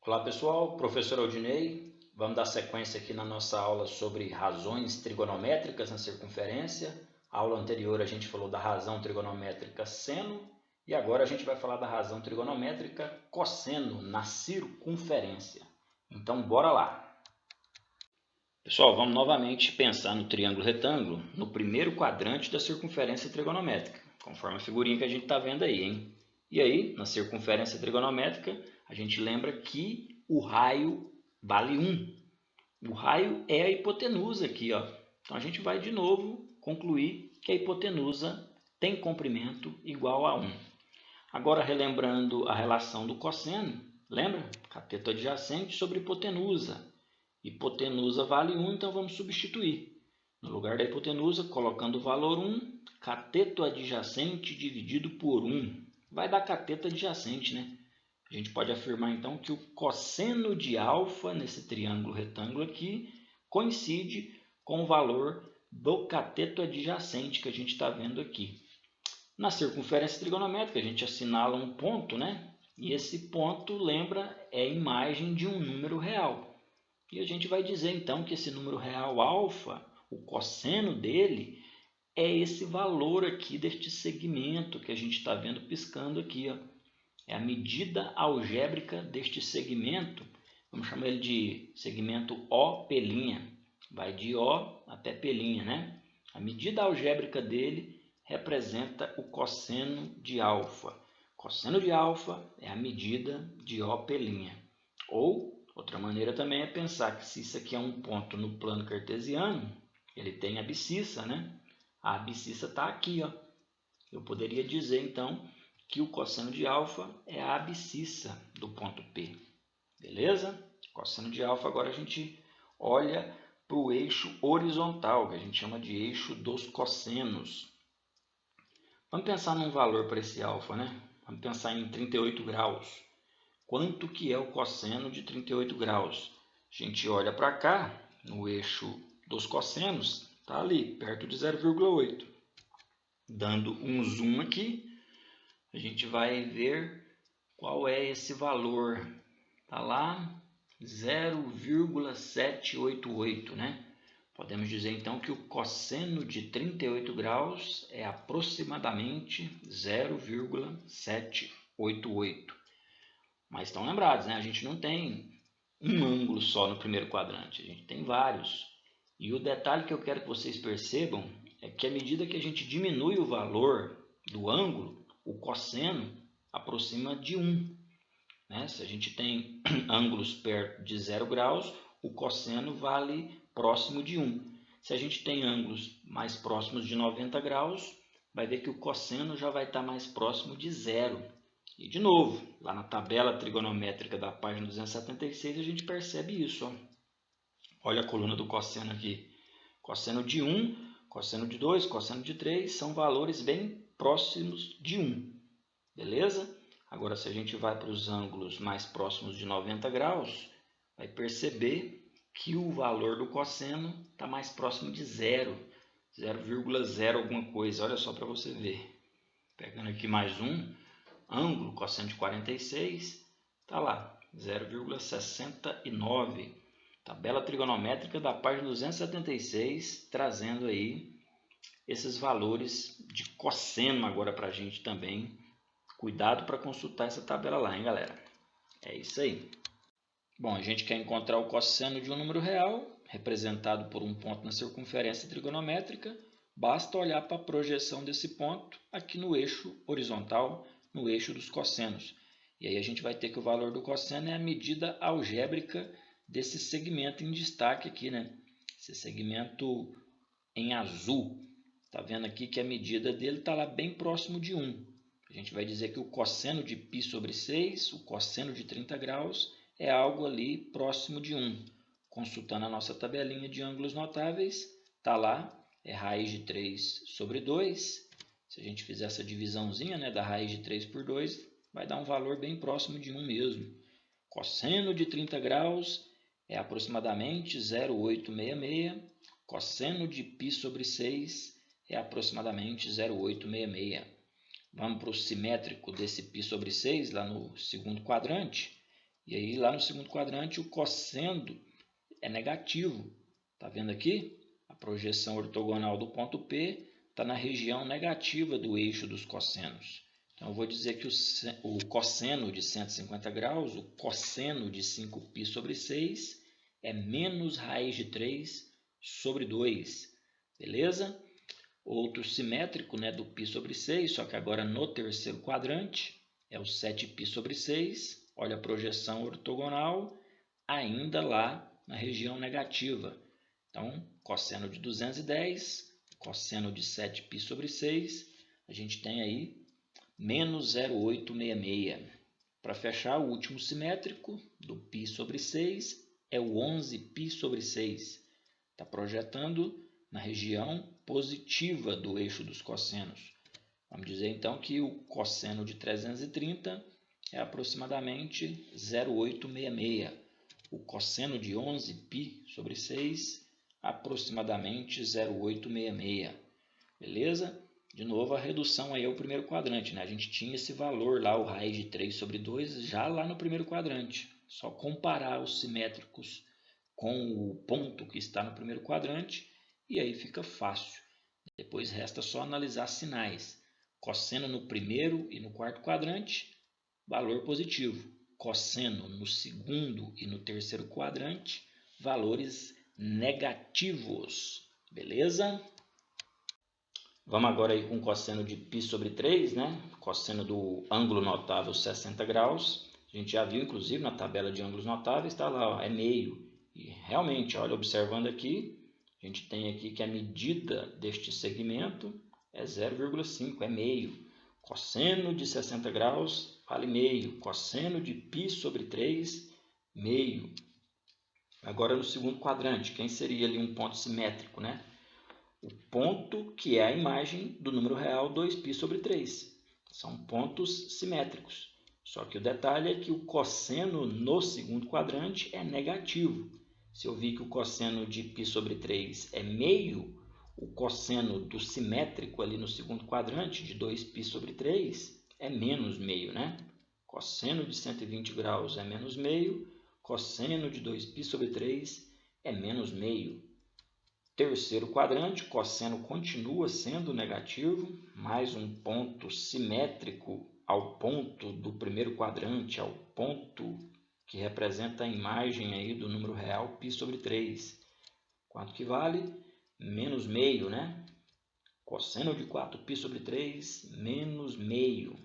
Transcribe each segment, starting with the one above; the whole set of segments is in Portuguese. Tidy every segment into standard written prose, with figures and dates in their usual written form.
Olá pessoal, professor Aldinei. Vamos dar sequência aqui na nossa aula sobre razões trigonométricas na circunferência. A aula anterior a gente falou da razão trigonométrica seno e agora a gente vai falar da razão trigonométrica cosseno na circunferência. Então bora lá! Pessoal, vamos novamente pensar no triângulo retângulo no primeiro quadrante da circunferência trigonométrica, conforme a figurinha que a gente está vendo aí, hein? E aí, na circunferência trigonométrica, a gente lembra que o raio vale 1. O raio é a hipotenusa aqui, ó. Então a gente vai de novo concluir que a hipotenusa tem comprimento igual a 1. Agora, relembrando a relação do cosseno, lembra? Cateto adjacente sobre hipotenusa. Hipotenusa vale 1, então vamos substituir. No lugar da hipotenusa, colocando o valor 1, cateto adjacente dividido por 1. Vai dar cateto adjacente, né? A gente pode afirmar então que o cosseno de alfa nesse triângulo retângulo aqui coincide com o valor do cateto adjacente que a gente está vendo aqui. Na circunferência trigonométrica a gente assinala um ponto, né? E esse ponto, lembra, é a imagem de um número real. E a gente vai dizer então que esse número real alfa, o cosseno dele, é esse valor aqui deste segmento que a gente está vendo piscando aqui, ó. É a medida algébrica deste segmento, vamos chamar ele de segmento O', vai de O até P', né? A medida algébrica dele representa o cosseno de alfa. Cosseno de alfa é a medida de O'. Ou, outra maneira também é pensar que se isso aqui é um ponto no plano cartesiano, ele tem abscissa, né? A abscissa está aqui, ó. Eu poderia dizer então que o cosseno de alfa é a abscissa do ponto P. Beleza? Cosseno de alfa, agora a gente olha para o eixo horizontal, que a gente chama de eixo dos cossenos. Vamos pensar num valor para esse alfa, né? Vamos pensar em 38 graus. Quanto que é o cosseno de 38 graus? A gente olha para cá, no eixo dos cossenos, está ali, perto de 0,8. Dando um zoom aqui, a gente vai ver qual é esse valor. Está lá 0,788, né? Podemos dizer então que o cosseno de 38 graus é aproximadamente 0,788. Mas estão lembrados, né? A gente não tem um ângulo só no primeiro quadrante, a gente tem vários. E o detalhe que eu quero que vocês percebam é que à medida que a gente diminui o valor do ângulo, o cosseno aproxima de 1. Né? Se a gente tem ângulos perto de 0 graus, o cosseno vale próximo de 1. Se a gente tem ângulos mais próximos de 90 graus, vai ver que o cosseno já vai estar mais próximo de 0. E de novo, lá na tabela trigonométrica da página 276, a gente percebe isso. Ó. Olha a coluna do cosseno aqui. Cosseno de 1, cosseno de 2, cosseno de 3 são valores bem próximos de 1. Beleza? Agora, se a gente vai para os ângulos mais próximos de 90 graus, vai perceber que o valor do cosseno está mais próximo de 0. 0,0 alguma coisa. Olha só para você ver. Pegando aqui mais um. Ângulo, cosseno de 46, está lá, 0,69. Tabela trigonométrica da página 276, trazendo aí esses valores de cosseno agora para a gente também. Cuidado para consultar essa tabela lá, hein, galera? É isso aí. Bom, a gente quer encontrar o cosseno de um número real, representado por um ponto na circunferência trigonométrica. Basta olhar para a projeção desse ponto aqui no eixo horizontal, no eixo dos cossenos. E aí a gente vai ter que o valor do cosseno é a medida algébrica desse segmento em destaque aqui, né? Esse segmento em azul. Está vendo aqui que a medida dele está lá bem próximo de 1. A gente vai dizer que o cosseno de π sobre 6, o cosseno de 30 graus, é algo ali próximo de 1. Consultando a nossa tabelinha de ângulos notáveis, está lá, é raiz de 3 sobre 2. Se a gente fizer essa divisãozinha, né, da raiz de 3 por 2, vai dar um valor bem próximo de 1 mesmo. Cosseno de 30 graus é aproximadamente 0,866. Cosseno de π sobre 6 é aproximadamente 0,866. Vamos para o simétrico desse π sobre 6, lá no segundo quadrante. E aí lá no segundo quadrante o cosseno é negativo. Está vendo aqui? A projeção ortogonal do ponto P está na região negativa do eixo dos cossenos. Então eu vou dizer que o cosseno de 150 graus, o cosseno de 5π sobre 6, é menos raiz de 3 sobre 2. Beleza? Outro simétrico, né, do π sobre 6, só que agora no terceiro quadrante, é o 7π sobre 6. Olha a projeção ortogonal, ainda lá na região negativa. Então, cosseno de 210, cosseno de 7π sobre 6, a gente tem aí menos 0,866. Para fechar, o último simétrico do π sobre 6 é o 11π sobre 6. Está projetando na região positiva do eixo dos cossenos. Vamos dizer então que o cosseno de 330 é aproximadamente 0,866. O cosseno de 11π sobre 6, aproximadamente 0,866. Beleza? De novo, a redução aí é o primeiro quadrante, né? A gente tinha esse valor lá, o raiz de 3 sobre 2, já lá no primeiro quadrante. Só comparar os simétricos com o ponto que está no primeiro quadrante e aí fica fácil. Depois resta só analisar sinais. Cosseno no primeiro e no quarto quadrante, valor positivo. Cosseno no segundo e no terceiro quadrante, valores negativos. Beleza? Vamos agora aí com o cosseno de π sobre 3, né? Cosseno do ângulo notável 60 graus. A gente já viu, inclusive, na tabela de ângulos notáveis, está lá, ó, é meio. E realmente, olha, observando aqui, a gente tem aqui que a medida deste segmento é 0,5, é meio. Cosseno de 60 graus vale meio. Cosseno de π sobre 3, meio. Agora no segundo quadrante, quem seria ali um ponto simétrico, né? O ponto que é a imagem do número real 2π sobre 3. São pontos simétricos. Só que o detalhe é que o cosseno no segundo quadrante é negativo. Se eu vi que o cosseno de π sobre 3 é meio, o cosseno do simétrico ali no segundo quadrante, de 2π sobre 3, é menos meio, né? Cosseno de 120 graus é menos meio, cosseno de 2π sobre 3 é menos meio. Terceiro quadrante, cosseno continua sendo negativo, mais um ponto simétrico ao ponto do primeiro quadrante, ao ponto que representa a imagem aí do número real π sobre 3. Quanto que vale? Menos meio, né? Cosseno de 4π sobre 3, menos meio.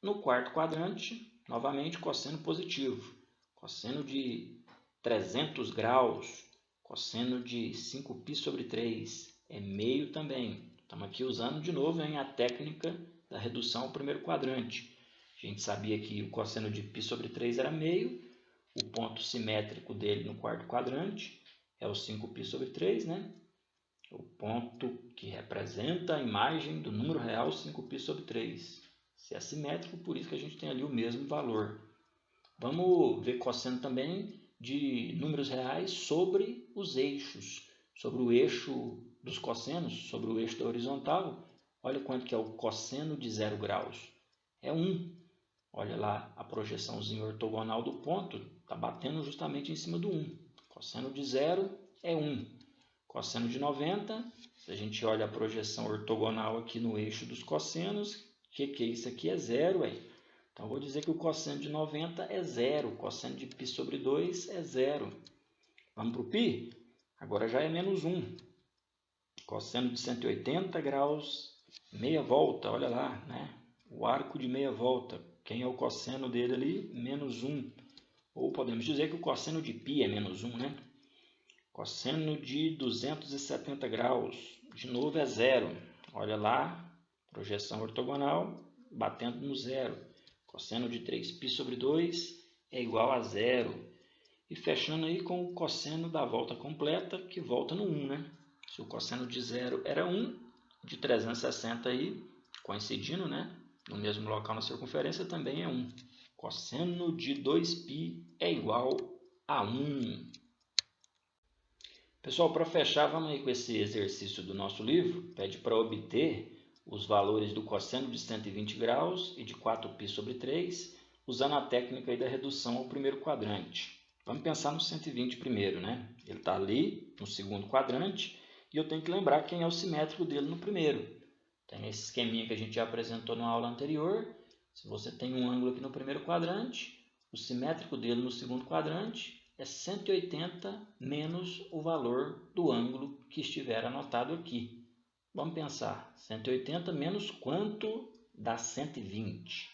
No quarto quadrante, novamente, cosseno positivo. Cosseno de 300 graus, cosseno de 5π sobre 3, é meio também. Estamos aqui usando de novo a técnica da redução ao primeiro quadrante. A gente sabia que o cosseno de π sobre 3 era meio, o ponto simétrico dele no quarto quadrante é o 5π sobre 3, né? O ponto que representa a imagem do número real 5π sobre 3. Se é simétrico, por isso que a gente tem ali o mesmo valor. Vamos ver cosseno também de números reais sobre os eixos, sobre o eixo dos cossenos, sobre o eixo da horizontal. Olha quanto que é o cosseno de 0 graus. É 1. Olha lá a projeçãozinha ortogonal do ponto, está batendo justamente em cima do 1. Cosseno de 0 é 1. Cosseno de 90, se a gente olha a projeção ortogonal aqui no eixo dos cossenos, o que é isso aqui? É 0, aí. Então, vou dizer que o cosseno de 90 é 0, o cosseno de π sobre 2 é 0. Vamos para o π? Agora já é menos 1. Cosseno de 180 graus, meia volta, olha lá, né? O arco de meia volta. Quem é o cosseno dele ali? Menos 1. Ou podemos dizer que o cosseno de π é menos 1, né? Cosseno de 270 graus, de novo é 0. Olha lá, projeção ortogonal, batendo no 0. Cosseno de 3π sobre 2 é igual a 0. E fechando aí com o cosseno da volta completa, que volta no 1, né? Se o cosseno de 0 era 1, de 360 aí, coincidindo, né? No mesmo local na circunferência, também é 1. Cosseno de 2π é igual a 1. Pessoal, para fechar, vamos aí com esse exercício do nosso livro. Pede para obter os valores do cosseno de 120 graus e de 4π sobre 3 usando a técnica aí da redução ao primeiro quadrante. Vamos pensar no 120 primeiro, né? Ele está ali no segundo quadrante e eu tenho que lembrar quem é o simétrico dele no primeiro. Tem esse esqueminha que a gente já apresentou na aula anterior. Se você tem um ângulo aqui no primeiro quadrante, o simétrico dele no segundo quadrante é 180 menos o valor do ângulo que estiver anotado aqui. Vamos pensar, 180 menos quanto dá 120?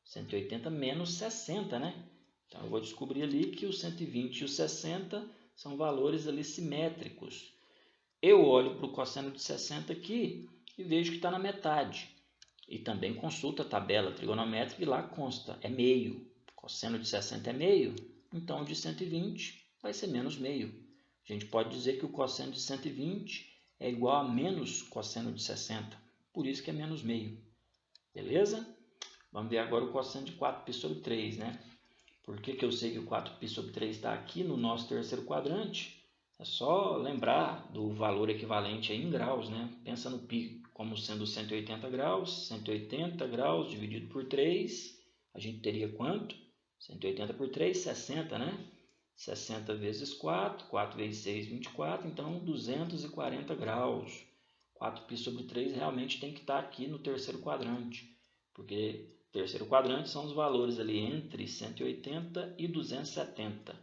180 menos 60, né? Então eu vou descobrir ali que o 120 e o 60 são valores ali simétricos. Eu olho para o cosseno de 60 aqui e vejo que está na metade. E também consulto a tabela trigonométrica e lá consta, é meio. Cosseno de 60 é meio, então o de 120 vai ser menos meio. A gente pode dizer que o cosseno de 120 é igual a menos cosseno de 60, por isso que é menos meio. Beleza? Vamos ver agora o cosseno de 4π sobre 3, né? Por que eu sei que o 4π sobre 3 está aqui no nosso terceiro quadrante? É só lembrar do valor equivalente aí em graus, né? Pensa no π como sendo 180 graus. 180 graus dividido por 3, a gente teria quanto? 180 por 3, 60, né? 60 vezes 4, 4 vezes 6, 24, então 240 graus. 4π sobre 3 realmente tem que estar aqui no terceiro quadrante, porque o terceiro quadrante são os valores ali entre 180 e 270.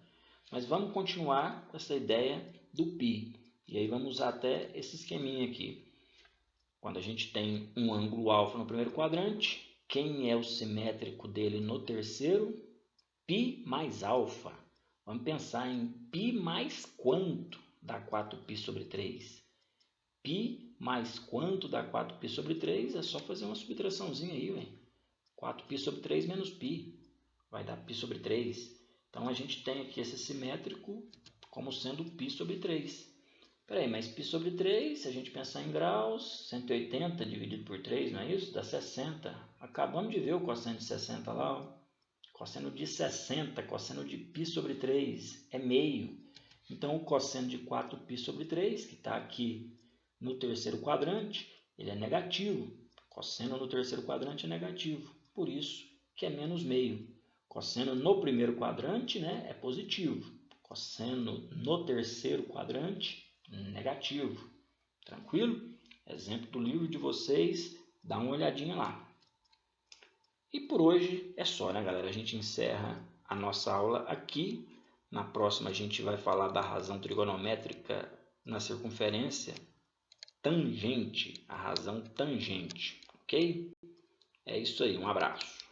Mas vamos continuar com essa ideia do π. E aí vamos usar até esse esqueminha aqui. Quando a gente tem um ângulo alfa no primeiro quadrante, quem é o simétrico dele no terceiro? π mais alfa. Vamos pensar em π mais quanto dá 4π sobre 3? π mais quanto dá 4π sobre 3? É só fazer uma subtraçãozinha aí, ué. 4π sobre 3 menos π vai dar π sobre 3. Então, a gente tem aqui esse simétrico como sendo π sobre 3. Peraí, mas π sobre 3, se a gente pensar em graus, 180 dividido por 3, não é isso? Dá 60. Acabamos de ver o cosseno de 60 lá, ó. Cosseno de 60, cosseno de π sobre 3 é meio. Então, o cosseno de 4π sobre 3, que está aqui no terceiro quadrante, ele é negativo. Cosseno no terceiro quadrante é negativo. Por isso que é menos meio. Cosseno no primeiro quadrante, né, é positivo. Cosseno no terceiro quadrante, negativo. Tranquilo? Exemplo do livro de vocês, dá uma olhadinha lá. E por hoje é só, né, galera? A gente encerra a nossa aula aqui. Na próxima a gente vai falar da razão trigonométrica na circunferência tangente, a razão tangente, ok? É isso aí, um abraço.